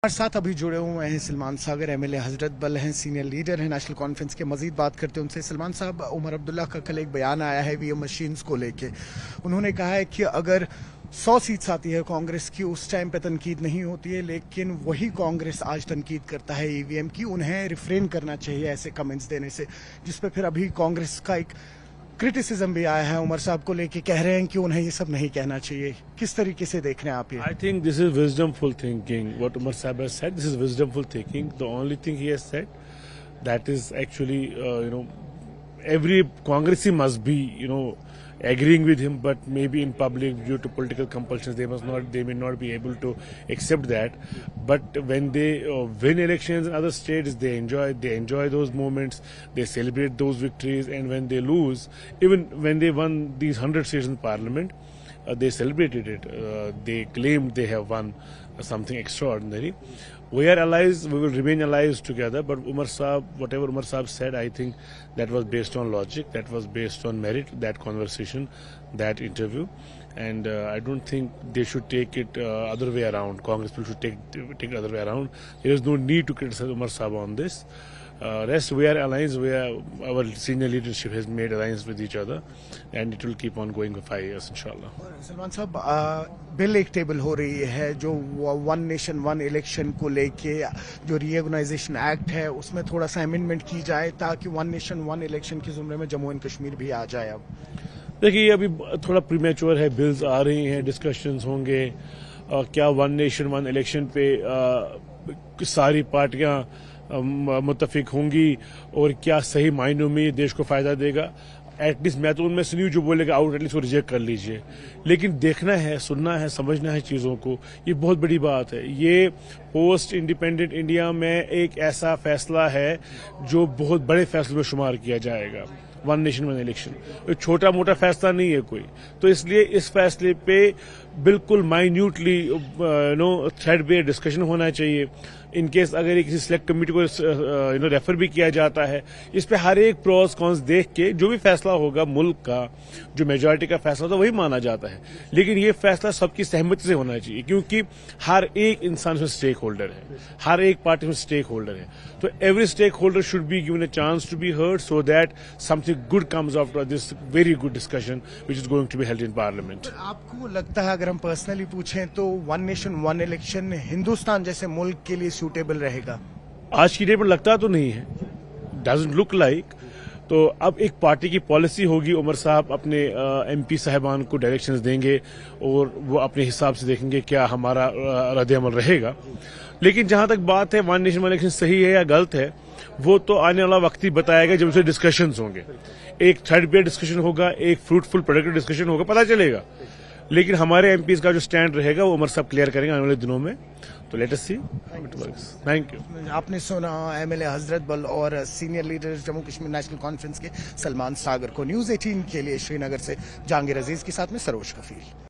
हमारे साथ अभी जुड़े हुए हैं सलमान सागर एमएलए हजरत बल हैं, सीनियर लीडर हैं नेशनल कॉन्फ्रेंस के। मजीद बात करते हैं उनसे। सलमान साहब, उमर अब्दुल्ला का कल एक बयान आया है ईवीएम मशीन्स को लेके। उन्होंने कहा है कि अगर 100 सीट्स आती है कांग्रेस की, उस टाइम पे तनकीद नहीं होती है, लेकिन वही कांग्रेस आज तनकीद करता है ईवीएम की। उन्हें रिफ्रेन करना चाहिए ऐसे कमेंट्स देने से, जिसपे फिर अभी कांग्रेस का एक क्रिटिसिज्म भी आया है उमर साहब को लेके। कह रहे हैं कि उन्हें ये सब नहीं कहना चाहिए। किस तरीके से देख रहे हैं आप ये? I think this is wisdomful thinking. What Umar Saab has said, this is wisdomful thinking. The only thing he has said, that is actually, every Congressee must be, agreeing with him, but maybe in public due to political compulsions, they may not be able to accept that. But when they win elections in other states, they enjoy those moments, they celebrate those victories, and when they lose, even when they won these 100 seats in parliament, they celebrated it. They claimed they have won something extraordinary. We are allies. We will remain allies together. But whatever Umar Saab said, I think that was based on logic. That was based on merit. That conversation, that interview, and I don't think they should take it other way around. Congress people should take it other way around. There is no need to criticize Umar Saab on this. Rest, we are allies. Our senior leadership has made alliance with each other, and it will keep on going for 5 years, inshallah. Salman साहब, bill एक table हो रही है जो one nation one election को लेके, जो reorganisation act है उसमें थोड़ा सा अमेंडमेंट की जाए ताकि वन नेशन वन इलेक्शन के जुमरे में जम्मू एंड कश्मीर भी आ जाए। अब देखिए, अभी थोड़ा प्रीमेच्योर है, बिल्स आ रही हैं, डिस्कशंस होंगे। क्या वन नेशन वन इलेक्शन पे सारी पार्टियां मुत्तफिक होंगी और क्या सही मायनों में ये देश को फायदा देगा? एटलीस्ट मैं तो उनमें से नहीं जो बोलेगा आउट, एटलीस्ट वो रिजेक्ट कर लीजिए। लेकिन देखना है, सुनना है, समझना है चीज़ों को, ये बहुत बड़ी बात है। ये पोस्ट इंडिपेंडेंट इंडिया में एक ऐसा फैसला है जो बहुत बड़े फैसले में शुमार किया जाएगा। वन नेशन वन इलेक्शन छोटा मोटा फैसला नहीं है कोई, तो इसलिए इस फैसले पे बिल्कुल माइन्यूटली थ्रेड बेस्ड डिस्कशन होना चाहिए। इनकेस अगर ये किसी सिलेक्ट कमेटी को रेफर भी किया जाता है, इस पे हर एक प्रोस कॉन्स देख के जो भी फैसला होगा मुल्क का, जो मेजॉरिटी का फैसला होता है वही माना जाता है। लेकिन ये फैसला सबकी सहमति से होना चाहिए, क्योंकि हर एक इंसान में स्टेक होल्डर है, हर एक पार्टी में स्टेक होल्डर है। तो every stakeholder should be given a chance to be heard, so that something good comes after this very good discussion which is going to be held in parliament. आपको लगता है, अगर हम personally पूछें, तो one nation one election Hindustan जैसे मुल्क के लिए सूटेबल रहेगा? आज की डेट में लगता तो नहीं है, डजंट लुक लाइक। तो अब एक पार्टी की पॉलिसी होगी, उमर साहब अपने एमपी साहिबान को डायरेक्शंस देंगे और वो अपने हिसाब से देखेंगे क्या हमारा रद्द-ए-अमल रहेगा। लेकिन जहां तक बात है वन नेशन वन इलेक्शन सही है या गलत है, वो तो आने वाला वक्त ही बताएगा जब उसे डिस्कशंस होंगे। एक थर्ड बेस्ड डिस्कशन होगा, एक फ्रूटफुल प्रोडक्टिव डिस्कशन होगा, पता चलेगा। लेकिन हमारे एमपीज का जो स्टैंड रहेगा वो उमर साहब क्लियर करेंगे आने वाले दिनों में। तो let us see how it works. Thank you. आपने सुना एमएलए हजरत बल और senior leader Jammu Kashmir national conference के सलमान सागर को। न्यूज़ 18 के लिए श्रीनगर से जहांगीर अजीज के साथ में सरोज कफील।